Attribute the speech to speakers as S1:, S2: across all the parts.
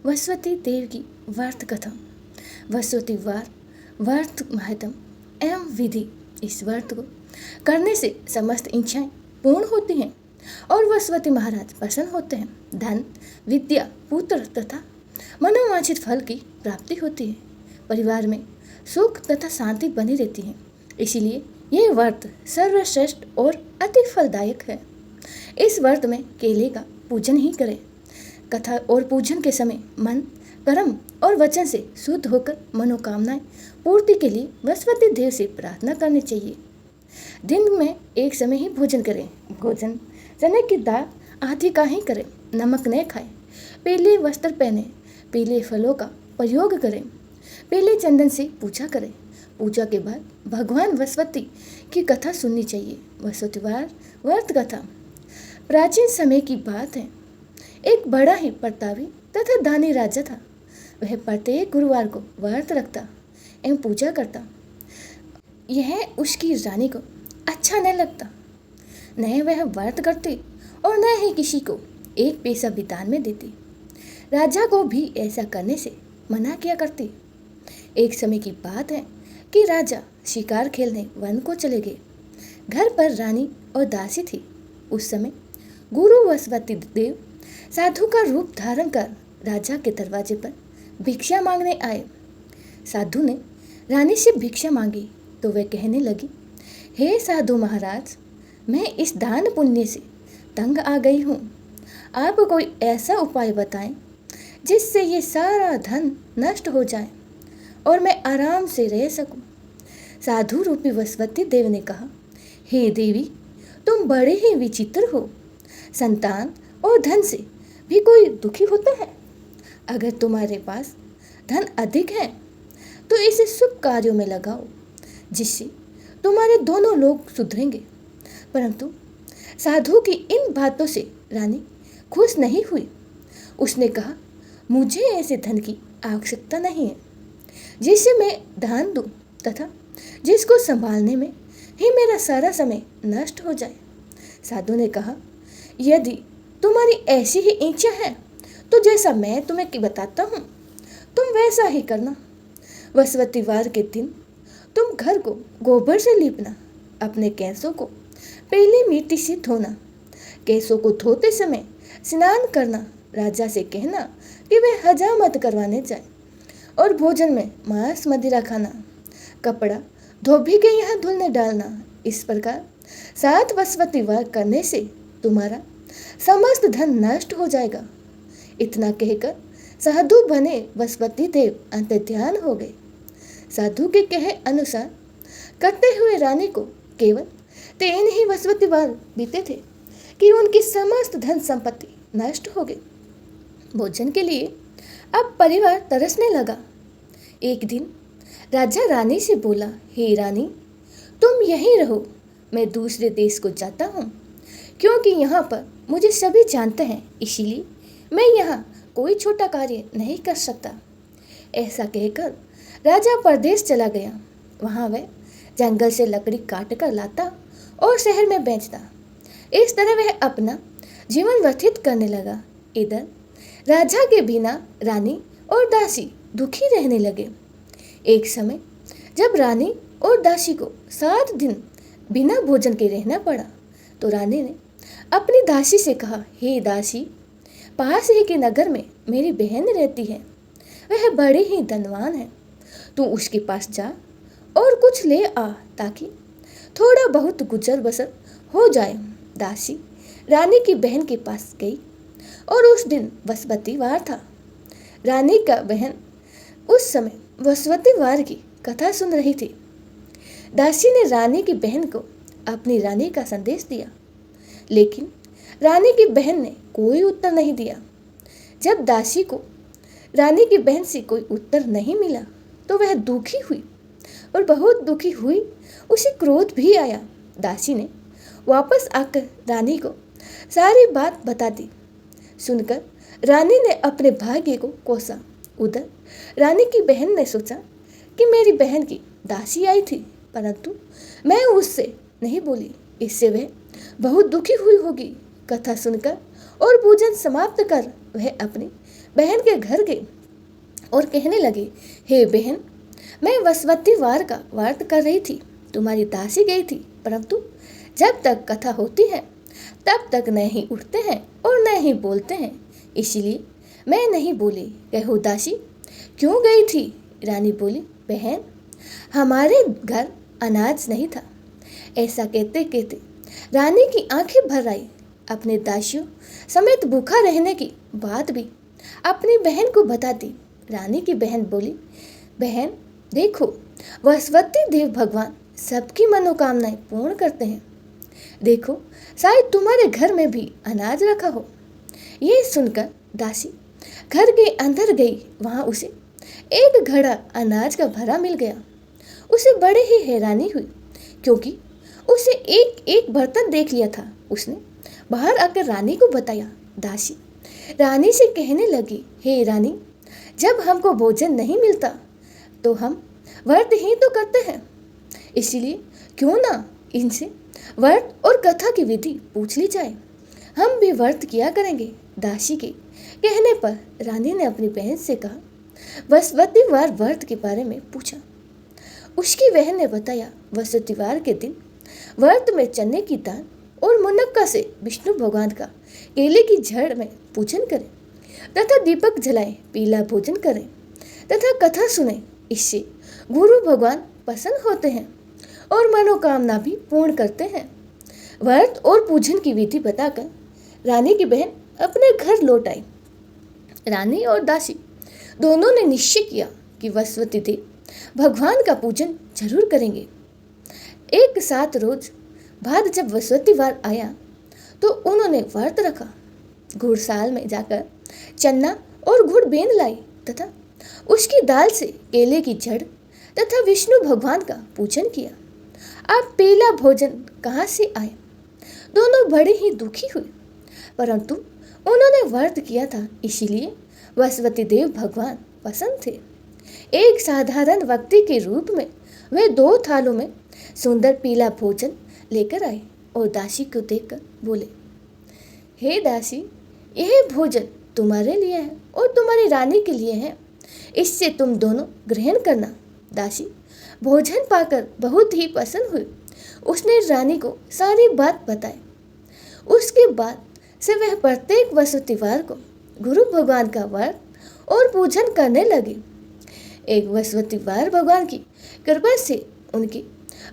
S1: वसुवती देव की व्रत कथा। वसुवती वार व्रत महत्म एवं विधि। इस व्रत को करने से समस्त इच्छाएं पूर्ण होती हैं और वसुवती महाराज प्रसन्न होते हैं। धन, विद्या, पुत्र तथा मनोवांछित फल की प्राप्ति होती है। परिवार में सुख तथा शांति बनी रहती है। इसीलिए यह व्रत सर्वश्रेष्ठ और अति फलदायक है। इस व्रत में केले का पूजन ही करें। कथा और पूजन के समय मन, कर्म और वचन से शुद्ध होकर मनोकामनाएं पूर्ति के लिए वसुवती देव से प्रार्थना करनी चाहिए। दिन में एक समय ही भोजन करें। भोजन चने की दाल आदि का ही करें। नमक न खाएं। पीले वस्त्र पहने, पीले फलों का प्रयोग करें। पीले चंदन से पूजा करें। पूजा के बाद भगवान वसुवती की कथा सुननी चाहिए। वसुवतीवार व्रत कथा प्राचीन समय की बात है। एक बड़ा ही प्रतापी तथा दानी राजा था। वह प्रत्येक गुरुवार को व्रत रखता एवं पूजा करता। यह उसकी रानी को अच्छा न लगता। न वह व्रत करती और न ही किसी को एक पैसा भी दान में देती। राजा को भी ऐसा करने से मना किया करती। एक समय की बात है कि राजा शिकार खेलने वन को चले गए। घर पर रानी और दासी थी। उस समय गुरु वसुवती देव साधु का रूप धारण कर राजा के दरवाजे पर भिक्षा मांगने आए। साधु ने रानी से भिक्षा मांगी तो वह कहने लगी, हे साधु महाराज, मैं इस दान पुण्य से तंग आ गई हूँ। आप कोई ऐसा उपाय बताएं जिससे ये सारा धन नष्ट हो जाए और मैं आराम से रह सकूं। साधु रूपी वसुवती देव ने कहा, हे देवी, तुम बड़े ही विचित्र हो। संतान और धन से भी कोई दुखी होता है। अगर तुम्हारे पास धन अधिक है तो इसे शुभ कार्यों में लगाओ, जिससे तुम्हारे दोनों लोग सुधरेंगे। परंतु साधु की इन बातों से रानी खुश नहीं हुई। उसने कहा, मुझे ऐसे धन की आवश्यकता नहीं है जिससे मैं दान दूं तथा जिसको संभालने में ही मेरा सारा समय नष्ट हो जाए। साधु ने कहा, यदि तुम्हारी ऐसी ही इच्छा है तो जैसा मैं तुम्हें बताता हूँ तुम वैसा ही करना। वसुवतीवार के दिन तुम घर को गोबर से लीपना, अपने केसों को पहले मिट्टी से धोना, केसों को धोते समय स्नान करना, राजा से कहना कि वह हजामत करवाने जाए और भोजन में मांस मदिरा खाना, कपड़ा धोबी के यहाँ धुलने डालना। इस प्रकार 7 वसुवतीवार करने से तुम्हारा समस्त धन नष्ट हो जाएगा। इतना कहकर साधु बने वसुवती देव अंतर्ध्यान हो गए। साधु के कहे अनुसार करते हुए रानी को केवल 3 ही वसुवतीवार बीते थे कि उनकी समस्त धन संपत्ति नष्ट हो गई। भोजन के लिए अब परिवार तरसने लगा। एक दिन राजा रानी से बोला, हे रानी, तुम यहीं रहो, मैं दूसरे देश को जाता हूँ, क्योंकि यहाँ पर मुझे सभी जानते हैं, इसीलिए मैं यहाँ कोई छोटा कार्य नहीं कर सकता। ऐसा कहकर राजा परदेश चला गया। वहाँ वह जंगल से लकड़ी काट कर लाता और शहर में बेचता। इस तरह वह अपना जीवन व्यतीत करने लगा। इधर राजा के बिना रानी और दासी दुखी रहने लगे। एक समय जब रानी और दासी को 7 दिन बिना भोजन के रहना पड़ा तो रानी ने अपनी दासी से कहा, हे दासी, पास ही के नगर में मेरी बहन रहती है। वह बड़ी ही धनवान है। तू उसके पास जा और कुछ ले आ ताकि थोड़ा बहुत गुजर बसर हो जाए। दासी रानी की बहन के पास गई और उस दिन वसुवतीवार था। रानी का बहन उस समय वसुवतीवार की कथा सुन रही थी। दासी ने रानी की बहन को अपनी रानी का संदेश दिया, लेकिन रानी की बहन ने कोई उत्तर नहीं दिया। जब दासी को रानी की बहन से कोई उत्तर नहीं मिला तो वह दुखी हुई और बहुत दुखी हुई। उसे क्रोध भी आया। दासी ने वापस आकर रानी को सारी बात बता दी। सुनकर रानी ने अपने भाग्य को कोसा। उधर रानी की बहन ने सोचा कि मेरी बहन की दासी आई थी, परंतु मैं उससे नहीं बोली, इससे वह बहुत दुखी हुई होगी। कथा सुनकर और भोजन समाप्त कर वह अपने बहन के घर गए और कहने लगे, हे बहन, मैं वसवती वार का व्रत कर रही थी, तुम्हारी दासी गई थी, परंतु जब तक कथा होती है तब तक न ही उठते हैं और न ही बोलते हैं, इसलिए मैं नहीं बोली। कहो दासी, क्यों गई थी? रानी बोली, बहन, हमारे घर अनाज नहीं था। ऐसा कहते कहते रानी की आंखें भर आई। अपने दासियों समेत भूखा रहने की बात भी अपनी बहन को बता दी। रानी की बहन बोली, बहन देखो, वसवती देव भगवान सबकी मनोकामनाएं पूर्ण करते हैं। देखो, शायद तुम्हारे घर में भी अनाज रखा हो। ये सुनकर दासी घर के अंदर गई। वहां उसे एक घड़ा अनाज का भरा मिल गया। उसे बड़े ही हैरानी हुई, क्योंकि उसे एक एक बर्तन देख लिया था। उसने बाहर आकर रानी को बताया। दासी रानी से कहने लगी, हे रानी, जब हमको भोजन नहीं मिलता तो हम व्रत ही तो करते हैं, इसलिए क्यों ना इनसे व्रत और कथा की विधि पूछ ली जाए। हम भी व्रत किया करेंगे। दासी के कहने पर रानी ने अपनी बहन से कहा, वसवतीवार व्रत के बारे में पूछा। उसकी बहन ने बताया, वसवतीवार के दिन व्रत में चने की दाल और मुनक्का से विष्णु भगवान का केले की जड़ में पूजन करें तथा दीपक जलाएं, पीला भोजन करें तथा कथा सुने। इससे गुरु भगवान प्रसन्न होते हैं और मनोकामना भी पूर्ण करते हैं। व्रत और पूजन की विधि बताकर रानी की बहन अपने घर लौट आई। रानी और दासी दोनों ने निश्चय किया कि वसवती देव भगवान का पूजन जरूर करेंगे। एक साथ रोज बाद जब वसवतीवार आया तो उन्होंने व्रत रखा। घुड़साल में जाकर चन्ना और गुड़ बेंद लाई तथा उसकी दाल से केले की जड़ तथा विष्णु भगवान का पूजन किया। अब पीला भोजन कहाँ से आए? दोनों बड़े ही दुखी हुए, परंतु उन्होंने व्रत किया था, इसीलिए वसवती देव भगवान पसंद थे। एक साधारण व्यक्ति के रूप में वे 2 थालों में सुंदर पीला भोजन लेकर आए और दासी को देखकर बोले, हे दासी, यह भोजन तुम्हारे लिए है और तुम्हारी रानी के लिए है, इससे तुम दोनों ग्रहण करना। दासी भोजन पाकर बहुत ही प्रसन्न हुई। उसने रानी को सारी बात बताई। उसके बाद से वह प्रत्येक वसवतीवार को गुरु भगवान का व्रत और पूजन करने लगे। एक वसवतीवार भगवान की कृपा से उनके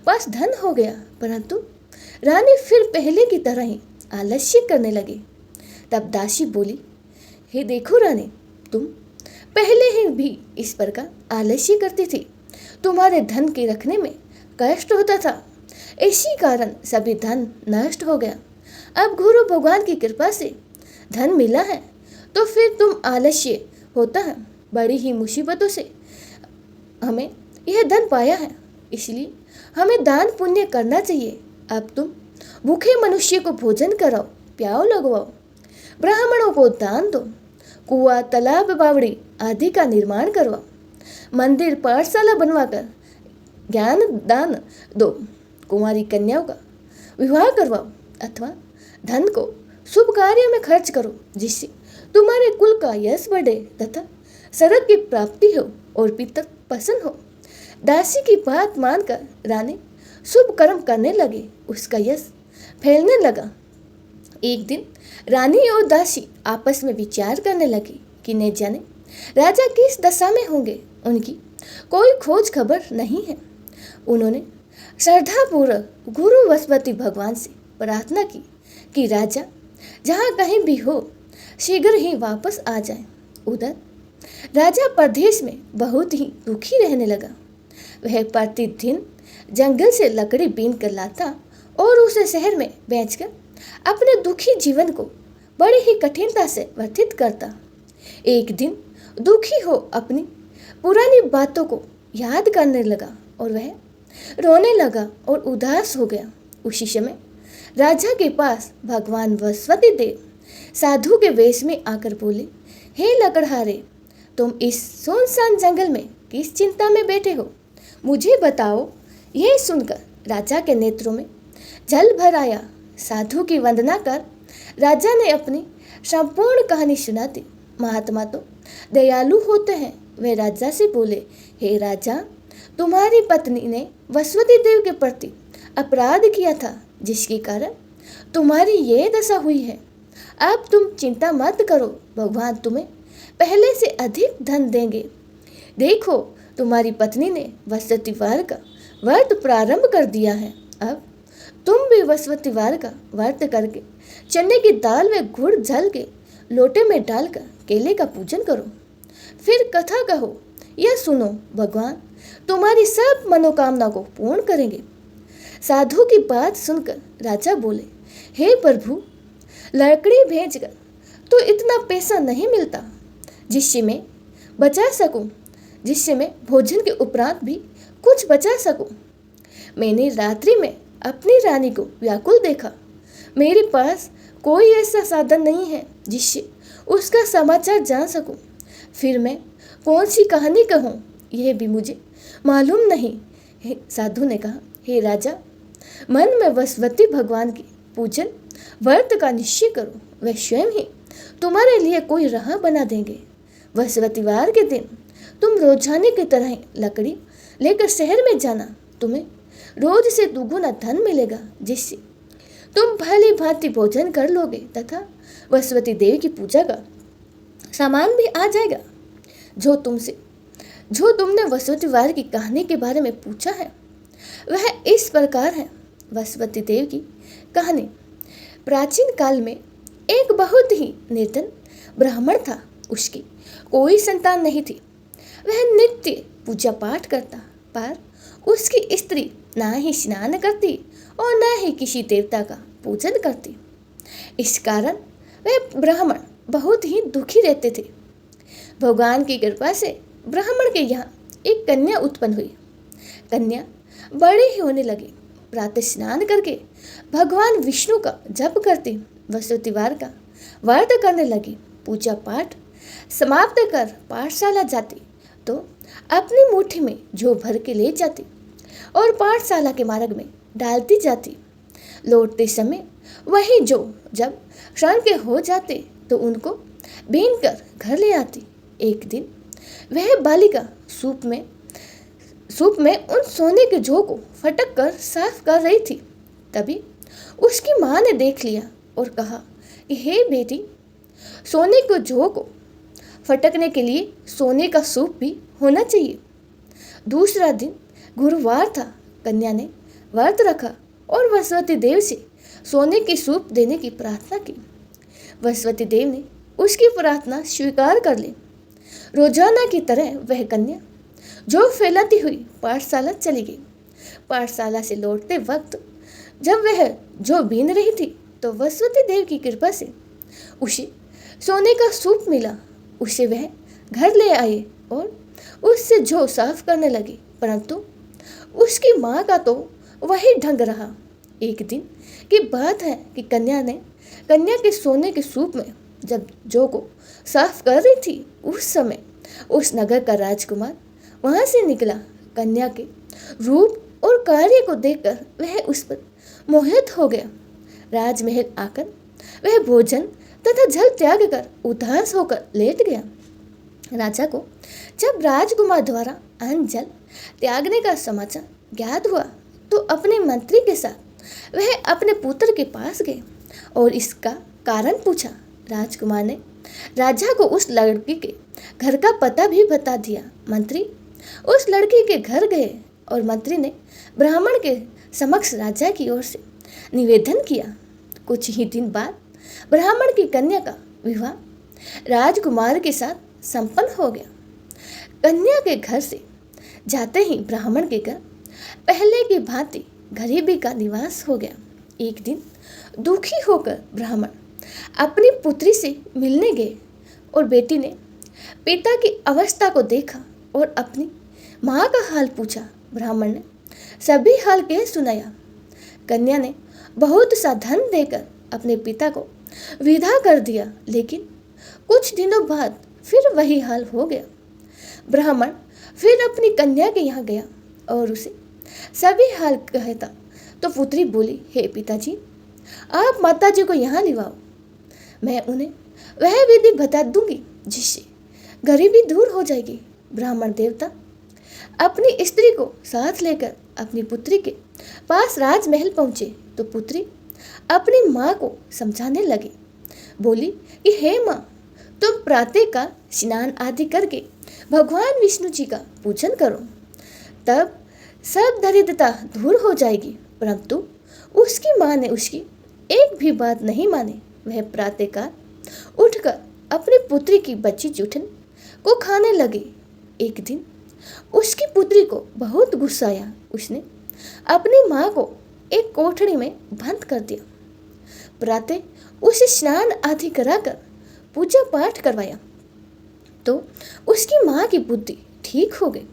S1: पास धन हो गया, परंतु रानी फिर पहले की तरह ही आलस्य करने लगी। तब दासी बोली, हे देखो रानी, तुम पहले ही भी इस प्रकार आलस्य करती थी। तुम्हारे धन के रखने में कष्ट होता था, इसी कारण सभी धन नष्ट हो गया। अब गुरु भगवान की कृपा से धन मिला है तो फिर तुम आलस्य होता है। बड़ी ही मुसीबतों से हमें यह धन पाया है, इसलिए हमें दान पुण्य करना चाहिए। अब तुम भूखे मनुष्य को भोजन कराओ, प्याव लगवाओ, ब्राह्मणों को दान दो, कुआं, तालाब, बावड़ी आदि का निर्माण करवाओ, मंदिर, पाठशाला बनवाकर ज्ञान दान दो, कुंवारी कन्याओं का विवाह करवाओ अथवा धन को शुभ कार्यों में खर्च करो, जिससे तुम्हारे कुल का यश बढ़े तथा स्वर्ग की प्राप्ति हो और पितर प्रसन्न हो। दासी की बात मानकर रानी शुभ कर्म करने लगे। उसका यश फैलने लगा। एक दिन रानी और दासी आपस में विचार करने लगी कि न जाने राजा किस दशा में होंगे। उनकी कोई खोज खबर नहीं है। उन्होंने श्रद्धापूर्वक गुरु वसवती भगवान से प्रार्थना की कि राजा जहाँ कहीं भी हो शीघ्र ही वापस आ जाए। उधर राजा प्रदेश में बहुत ही दुखी रहने लगा। वह प्रतिदिन जंगल से लकड़ी बीन कर लाता और उसे शहर में बेचकर अपने दुखी जीवन को बड़ी ही कठिनता से व्यतीत करता। एक दिन दुखी हो अपनी पुरानी बातों को याद करने लगा और वह रोने लगा और उदास हो गया। उसी समय राजा के पास भगवान वसवती देव साधु के वेश में आकर बोले, हे लकड़हारे, तुम इस सुनसान जंगल में किस चिंता में बैठे हो, मुझे बताओ। यह सुनकर राजा के नेत्रों में जल भर आया। साधु की वंदना कर राजा ने अपनी संपूर्ण कहानी सुना दी। महात्मा तो दयालु होते हैं। वे राजा से बोले, हे राजा, तुम्हारी पत्नी ने वसुवती देवी के प्रति अपराध किया था, जिसके कारण तुम्हारी ये दशा हुई है। अब तुम चिंता मत करो, भगवान तुम्हें पहले से अधिक धन देंगे। देखो, तुम्हारी पत्नी ने वसुवतीवार का व्रत प्रारंभ कर दिया है। अब तुम भी वसुवतीवार का व्रत करके चने की दाल में गुड़ जल के लोटे में डालकर केले का पूजन करो। फिर कथा कहो, यह सुनो, भगवान तुम्हारी सब मनोकामना को पूर्ण करेंगे। साधु की बात सुनकर राजा बोले, हे प्रभु, लकड़ी भेजकर तो इतना पैसा नहीं मिलता जिससे मैं बचा सकूं, जिससे मैं भोजन के उपरांत भी कुछ बचा सकूं। मैंने रात्रि में अपनी रानी को व्याकुल देखा। मेरे पास कोई ऐसा साधन नहीं है जिससे उसका समाचार जान सकूं। फिर मैं कौन सी कहानी कहूँ, यह भी मुझे मालूम नहीं। साधु ने कहा, हे राजा, मन में वसुवती भगवान की पूजन व्रत का निश्चय करो। वे स्वयं ही तुम्हारे लिए कोई राह बना देंगे। वसुवतीवार के दिन तुम रोजाने की तरह लकड़ी लेकर शहर में जाना। तुम्हें रोज से दुगुना धन मिलेगा, जिससे तुम भली भांति भोजन कर लोगे तथा वसुवती देवी की पूजा का सामान भी आ जाएगा। जो तुमने वसुवतीवार की कहानी के बारे में पूछा है वह इस प्रकार है। वसुवती देवी की कहानी। प्राचीन काल में एक बहुत ही निर्धन ब्राह्मण था। उसकी कोई संतान नहीं थी। वह नित्य पूजा पाठ करता, पर उसकी स्त्री ना ही स्नान करती और न ही किसी देवता का पूजन करती। इस कारण वह ब्राह्मण बहुत ही दुखी रहते थे। भगवान की कृपा से ब्राह्मण के यहाँ एक कन्या उत्पन्न हुई। कन्या बड़ी ही होने लगी। प्रातः स्नान करके भगवान विष्णु का जप करती, वसुवतीवार का व्रत करने लगी। पूजा पाठ समाप्त कर पाठशाला जाती तो अपनी मुट्ठी में जौ भर के ले जाती और पाठशाला के मार्ग में डालती जाती। लौटते समय वही जौ जब क्षण के हो जाते तो उनको बीन कर घर ले आती। एक दिन वह बालिका सूप में उन सोने के जौ को फटक कर साफ कर रही थी। तभी उसकी माँ ने देख लिया और कहा कि हे बेटी, सोने के जौ को फटकने के लिए सोने का सूप भी होना चाहिए। दूसरा दिन गुरुवार था। कन्या ने व्रत रखा और वसुवती देव से सोने की सूप देने की प्रार्थना की। वसुवती देव ने उसकी प्रार्थना स्वीकार कर ली। रोजाना की तरह वह कन्या जौ फैलाती हुई पाठशाला चली गई। पाठशाला से लौटते वक्त जब वह जौ बीन रही थी तो वसुवती देव की कृपा से उसे सोने का सूप मिला। उसे वह घर ले आए और उससे जौ साफ करने लगी, परंतु उसकी माँ का तो वही ढंग रहा। एक दिन की बात है कि कन्या के सोने के सूप में जब जौ को साफ कर रही थी, उस समय उस नगर का राजकुमार वहां से निकला। कन्या के रूप और कार्य को देखकर वह उस पर मोहित हो गया। राजमहल आकर वह भोजन तथा जल त्याग कर उदास होकर लेट गया। राजा को जब राजकुमार द्वारा अन्न जल त्यागने का समाचार ज्ञात हुआ तो अपने मंत्री के साथ वह अपने पुत्र के पास गए और इसका कारण पूछा। राजकुमार ने राजा को उस लड़की के घर का पता भी बता दिया। मंत्री उस लड़की के घर गए और मंत्री ने ब्राह्मण के समक्ष राजा की ओर से निवेदन किया। कुछ ही दिन बाद ब्राह्मण की कन्या का विवाह राजकुमार के साथ संपन्न हो गया। कन्या के घर से जाते ही ब्राह्मण के घर पहले की भांति गरीबी का निवास हो गया। एक दिन दुखी होकर ब्राह्मण अपनी पुत्री से मिलने गए और बेटी ने पिता की अवस्था को देखा और अपनी माँ का हाल पूछा। ब्राह्मण ने सभी हाल कह सुनाया। कन्या ने बहुत सा धन देकर अपने पिता को विदा कर दिया, लेकिन कुछ दिनों बाद फिर वही हाल हो गया। ब्राह्मण फिर अपनी कन्या के यहाँ गया और उसे सभी हाल कहता तो पुत्री बोली, हे पिताजी, आप माताजी को यहाँ लिवाओ, मैं उन्हें वह विधि बता दूंगी जिससे गरीबी दूर हो जाएगी। ब्राह्मण देवता अपनी स्त्री को साथ लेकर अपनी पुत्री के पास राजमहल पहुंचे तो पुत्री अपनी माँ को समझाने लगी। बोली कि हे माँ, तुम प्रातः का स्नान आदि करके भगवान विष्णु जी का पूजन करो, तब सब दरिद्रता दूर हो जाएगी। परंतु उसकी माँ ने उसकी एक भी बात नहीं मानी। वह प्रातःकाल उठकर अपनी पुत्री की बची जूठन को खाने लगी। एक दिन उसकी पुत्री को बहुत गुस्सा आया। उसने अपनी माँ को एक कोठरी में बंद कर दिया। प्रातः उसे स्नान आदि कराकर पूजा पाठ करवाया तो उसकी माँ की बुद्धि ठीक हो गई।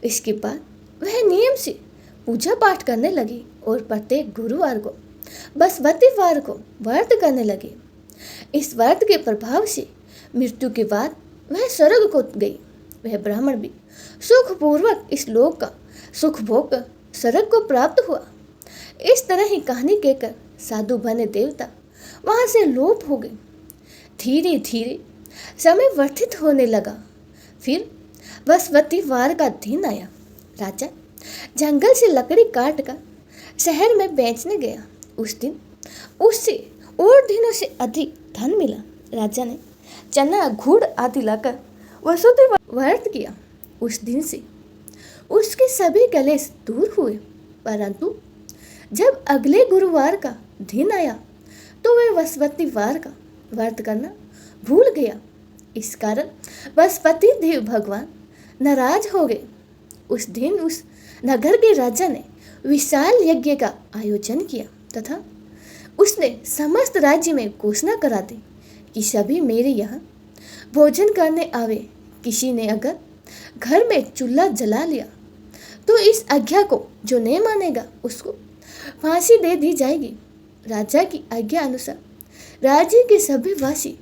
S1: इसके बाद वह नियम से पूजा पाठ करने लगी और प्रत्येक गुरुवार को बृहस्पतिवार को व्रत करने लगी। इस व्रत के प्रभाव से मृत्यु के बाद वह स्वर्ग को गई। वह ब्राह्मण भी सुखपूर्वक इस लोक का सुख भोग कर स्वर्ग को प्राप्त हुआ। इस तरह ही कहानी कहकर साधु बने देवता वहां से लोप हो गए। धीरे धीरे समय व्यतीत होने लगा। फिर बृहस्पतिवार का दिन आया। राजा जंगल से लकड़ी काट कर शहर में बेचने गया। उस दिन उससे और दिनों से अधिक धन मिला। राजा ने चना गुड़ आदि लाकर वसुदेव व्रत किया। उस दिन से उसके सभी कलेश दूर हुए। परंतु जब अगले गुरुवार का दिन आया तो वह बृहस्पतिवार का व्रत करना भूल गया। इस कारण बृहस्पति देव भगवान नाराज हो गए। उस दिन उस नगर के राजा ने विशाल यज्ञ का आयोजन किया तथा उसने समस्त राज्य में घोषणा करा दी कि सभी मेरे यहाँ भोजन करने आवे। किसी ने अगर घर में चूल्हा जला लिया तो इस आज्ञा को जो नहीं मानेगा उसको फांसी दे दी जाएगी। राजा की आज्ञा अनुसार राज्य के सभी वासी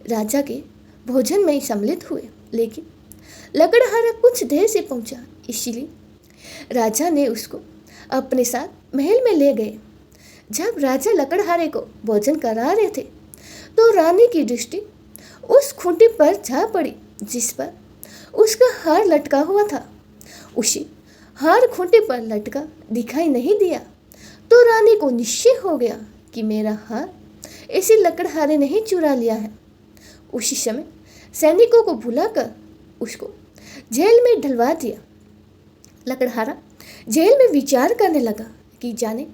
S1: राजा के भोजन में सम्मिलित हुए। लेकिन लकड़हारा कुछ देर से पहुंचा, इसलिए राजा ने उसको अपने साथ महल में ले गए। जब राजा लकड़हारे को भोजन करा रहे थे तो रानी की दृष्टि उस खूंटी पर जा पड़ी जिस पर उसका हार लटका हुआ था। उसे हार खूंटी पर लटका दिखाई नहीं दिया तो रानी को निश्चय हो गया कि मेरा हार इसी लकड़हारे ने ही चुरा लिया है। उसी समय सैनिकों को बुलाकर उसको जेल में डलवा दिया। लकड़हारा जेल में विचार करने लगा कि जाने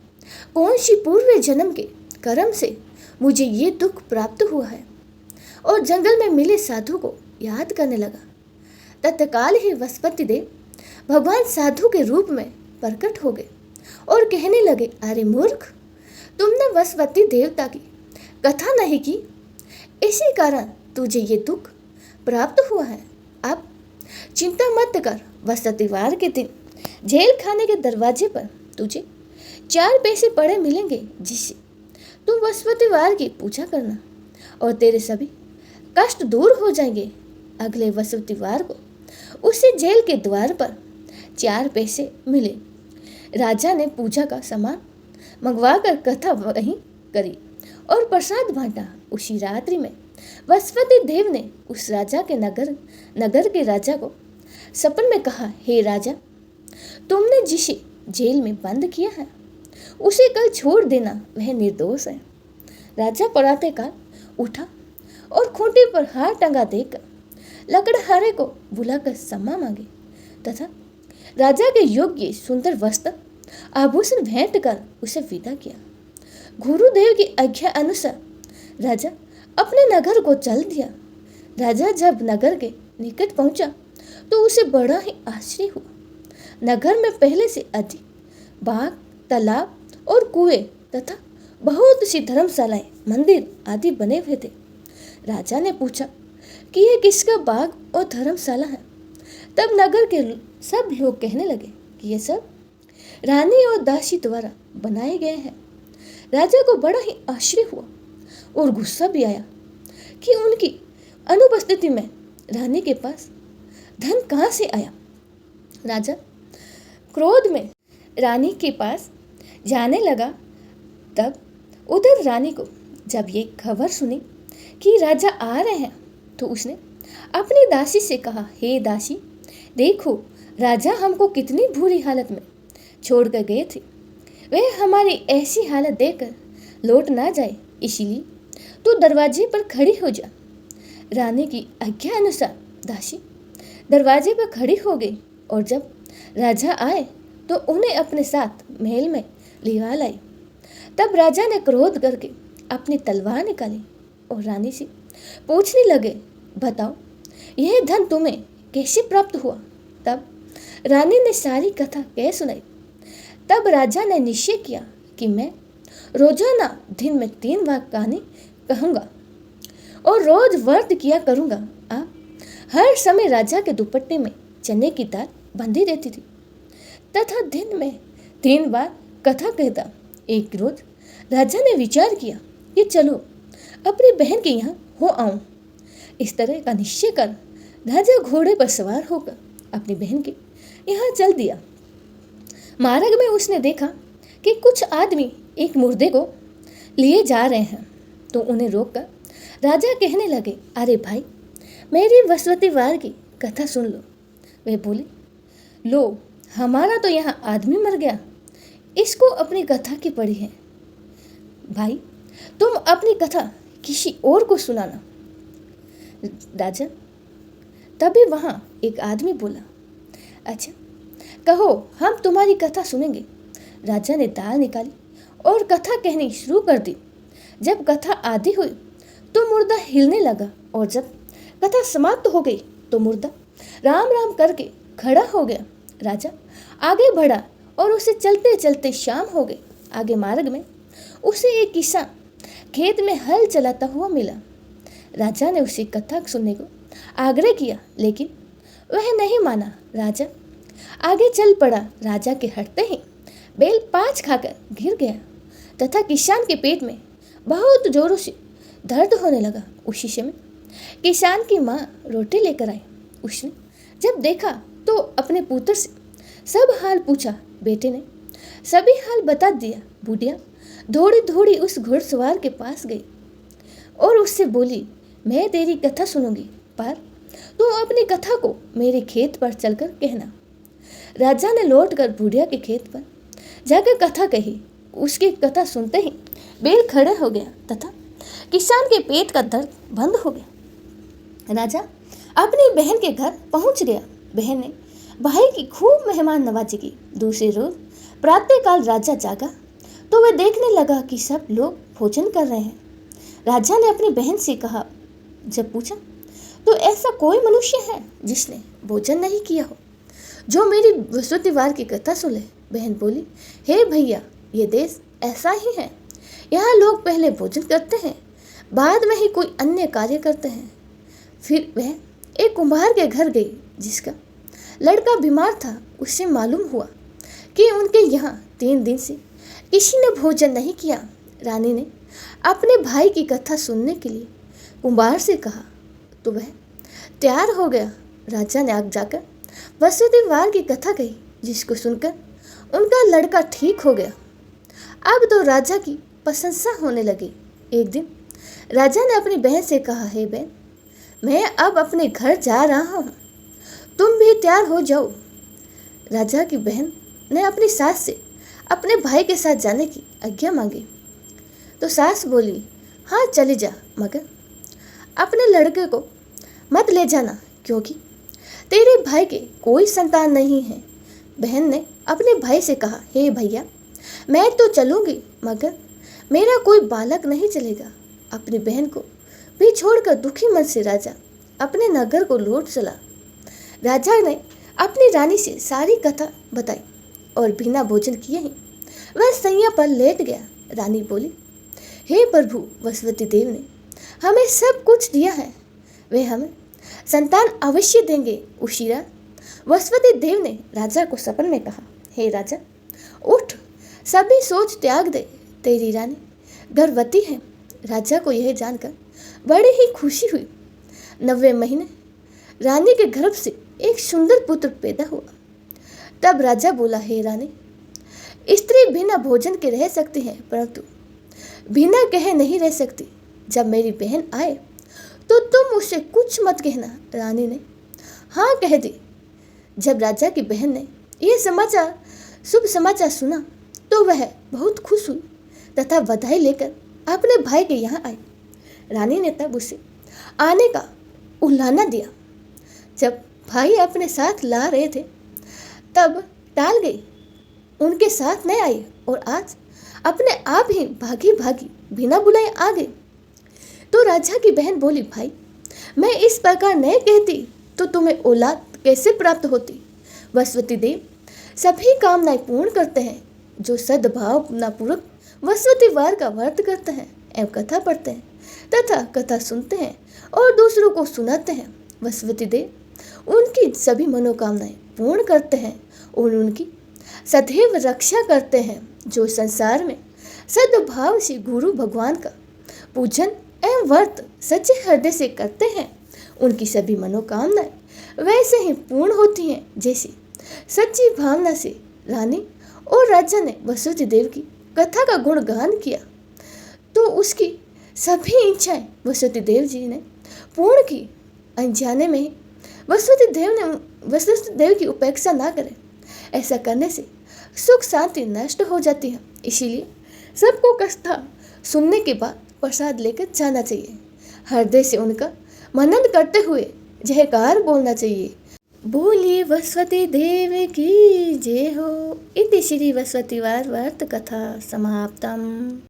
S1: कौन सी पूर्व जन्म के कर्म से मुझे ये दुख प्राप्त हुआ है, और जंगल में मिले साधु को याद करने लगा। तत्काल ही बृहस्पति देव भगवान साधु के रूप में प्रकट हो गए और कहने लगे, अरे मूर्ख, तुमने बृहस्पति देवता की कथा नहीं की, इसी कारण तुझे ये दुख प्राप्त हुआ है। अब चिंता मत कर, बृहस्पतिवार के दिन जेल खाने के दरवाजे पर तुझे 4 पैसे पड़े मिलेंगे, जिससे तुम बृहस्पतिवार की पूजा करना और तेरे सभी कष्ट दूर हो जाएंगे। अगले बृहस्पतिवार को उसे जेल के द्वार पर 4 पैसे मिले। राजा ने पूजा का सामान मंगवाकर कथा वहीं करी और प्रसाद बांटा। उसी रात्रि में बृहस्पति देव ने उस राजा के नगर के राजा को सपन में कहा, हे राजा, तुमने जिसे जेल में बंद किया है उसे कल छोड़ देना, वह निर्दोष है। राजा प्रातःकाल उठा और खूंटी पर हार टंगा देकर लकड़हारे को बुलाकर क्षमा मांगी तथा राजा के योग्य सुंदर वस्त्र आभूषण भेंट कर उसे विदा किया। गुरुदेव की आज्ञा अनुसार राजा अपने नगर को चल दिया। राजा जब नगर के निकट पहुंचा तो उसे बड़ा ही आश्चर्य हुआ। नगर में पहले से अधिक बाग, तालाब और कुएं तथा बहुत सी धर्मशालाएं, मंदिर आदि बने हुए थे। राजा ने पूछा कि यह किसका बाग और धर्मशाला है। तब नगर के सब लोग कहने लगे कि ये सब रानी और दासी द्वारा बनाए गए हैं। राजा को बड़ा ही आश्चर्य हुआ और गुस्सा भी आया कि उनकी अनुपस्थिति में रानी के पास धन कहाँ से आया। राजा क्रोध में रानी के पास जाने लगा। तब उधर रानी को जब ये खबर सुनी कि राजा आ रहे हैं तो उसने अपनी दासी से कहा, हे दासी, देखो राजा हमको कितनी बुरी हालत में छोड़ कर गए थे। वह हमारी ऐसी हालत देखकर लौट ना जाए, इसीलिए तू दरवाजे पर खड़ी हो जा। रानी की आज्ञा अनुसार दासी दरवाजे पर खड़ी हो गई और जब राजा आए तो उन्हें अपने साथ महल में लिवा लाई। तब राजा ने क्रोध करके अपनी तलवार निकाली और रानी से पूछने लगे, बताओ यह धन तुम्हें कैसे प्राप्त हुआ। तब रानी ने सारी कथा कह सुनाई। तब राजा ने निश्चय किया कि मैं रोजाना दिन में 3 बार कहानी कहूँगा और रोज व्रत किया करूँगा। हर समय राजा के दुपट्टे में चने की दाल बंधी रहती थी तथा दिन में 3 बार कथा कहता। एक रोज राजा ने विचार किया कि चलो अपनी बहन के यहाँ हो आऊं। इस तरह का निश्चय कर राजा घोड़े पर सवार होकर अपनी बहन के यहाँ चल दिया। मार्ग में उसने देखा कि कुछ आदमी एक मुर्दे को लिए जा रहे हैं, तो उन्हें रोककर राजा कहने लगे, अरे भाई, मेरी वसवती वार की कथा सुन लो। वे बोले, लो, हमारा तो यहाँ आदमी मर गया, इसको अपनी कथा की पड़ी है। भाई, तुम अपनी कथा किसी और को सुनाना। राजा तभी वहाँ एक आदमी बोला, अच्छा कहो, हम तुम्हारी कथा सुनेंगे। राजा ने दाल निकाली और कथा कहनी शुरू कर दी। जब कथा आधी हुई तो मुर्दा हिलने लगा और जब कथा समाप्त हो गई तो मुर्दा राम राम करके खड़ा हो गया। राजा आगे बढ़ा और उसे चलते चलते शाम हो गई। आगे मार्ग में उसे एक किसान खेत में हल चलाता हुआ मिला। राजा ने उसे कथा सुनने को आग्रह किया, लेकिन वह नहीं माना। राजा आगे चल पड़ा। राजा के हटते ही बैल 5 खाकर गिर गया तथा किसान के पेट में बहुत जोरों से दर्द होने लगा। उसी समय किसान की माँ रोटी लेकर आई। उसने जब देखा तो अपने पुत्र से सब हाल पूछा। बेटे ने सभी हाल बता दिया। बुढ़िया दौड़ी दौड़ी उस घुड़सवार के पास गई और उससे बोली, मैं तेरी कथा सुनूंगी, पर तू अपनी कथा को मेरे खेत पर चलकर कहना। राजा ने लौटकर बुढ़िया के खेत पर जाकर कथा कही। उसकी कथा सुनते ही बैल खड़े हो गया तथा किसान के पेट का दर्द बंद हो गया। राजा अपनी बहन के घर पहुंच गया। बहन ने भाई की खूब मेहमान नवाजी की। दूसरे रोज प्रातःकाल राजा जागा तो वह देखने लगा कि सब लोग भोजन कर रहे हैं। राजा ने अपनी बहन से कहा, जब पूछा तो ऐसा कोई मनुष्य है जिसने भोजन नहीं किया हो, जो मेरी वसुती वार की कथा सुने। बहन बोली, हे भैया, ये देश ऐसा ही है। यहाँ लोग पहले भोजन करते हैं, बाद में ही कोई अन्य कार्य करते हैं। फिर वह एक कुम्हार के घर गई जिसका लड़का बीमार था। उससे मालूम हुआ कि उनके यहाँ 3 दिन से किसी ने भोजन नहीं किया। रानी ने अपने भाई की कथा सुनने के लिए कुम्हार से कहा तो वह तैयार हो गया। राजा ने आग जाकर वसुती वार की कथा कही, जिसको सुनकर उनका लड़का ठीक हो गया। अब तो राजा की प्रशंसा होने लगी। एक दिन राजा ने अपनी बहन से कहा, हे बहन, मैं अब अपने घर जा रहा हूँ, तुम भी तैयार हो जाओ। राजा की बहन ने अपनी सास से अपने भाई के साथ जाने की आज्ञा मांगी तो सास बोली, हाँ चली जा, मगर अपने लड़के को मत ले जाना, क्योंकि तेरे भाई के कोई संतान नहीं है। बहन ने अपने भाई से कहा, हे भैया, मैं तो चलूँगी, मगर मेरा कोई बालक नहीं चलेगा। अपनी बहन को भी छोड़कर दुखी मन से राजा अपने नगर को लौट चला। राजा ने अपनी रानी से सारी कथा बताई और बिना भोजन किए ही वह सैया पर लेट गया। रानी बोली, हे प्रभु, वसुवती देव ने हमें सब कुछ दिया है, वे हमें संतान अवश्य देंगे। उसी रात वसुवती देव ने राजा को सपन में कहा, हे राजा, उठ, सभी सोच त्याग दे, तेरी रानी गर्भवती है। राजा को यह जानकर बड़ी ही खुशी हुई। 90 महीने रानी के गर्भ से एक सुंदर पुत्र पैदा हुआ। तब राजा बोला, हे रानी, स्त्री बिना भोजन के रह सकती है, परंतु बिना कहे नहीं रह सकती। जब मेरी बहन आए तो तुम उसे कुछ मत कहना। रानी ने हाँ कह दी। जब राजा की बहन ने यह शुभ समाचार सुना तो वह बहुत खुश हुई तथा बधाई लेकर अपने भाई के यहाँ आई। रानी ने तब उसे आने का उलाहना दिया। जब भाई अपने साथ ला रहे थे तब टाल गई, उनके साथ नहीं आई और आज अपने आप ही भागी भागी बिना बुलाए आ गई। तो राजा की बहन बोली, भाई मैं इस प्रकार नहीं कहती तो तुम्हें औलाद कैसे प्राप्त होती। वसुवती देव सभी कामनाएं पूर्ण करते हैं जो सद्भावनापूर्वक वसुवती वार का व्रत करते हैं एवं कथा पढ़ते हैं तथा कथा सुनते हैं और दूसरों को सुनाते हैं। वसुवती देव उनकी सभी मनोकामनाएं पूर्ण करते हैं और उनकी सदैव रक्षा करते हैं। जो संसार में सद्भाव से गुरु भगवान का पूजन एवं व्रत सच्चे हृदय से करते हैं उनकी सभी मनोकामनाएं वैसे ही पूर्ण होती हैं जैसे सच्ची भावना से रानी और राजा ने वसुवती देव की कथा का गुणगान किया तो उसकी सभी इच्छाएं वसुवती देव जी ने पूर्ण की। अनजाने में ही वसुवती देव की उपेक्षा ना करें, ऐसा करने से सुख शांति नष्ट हो जाती है। इसीलिए सबको कथा सुनने के बाद प्रसाद लेकर जाना चाहिए। हृदय से उनका मनन करते हुए जयकार बोलना चाहिए। बोलिए वसुवती देव की जय हो। इति श्री वसुवती वार व्रत कथा समाप्तम।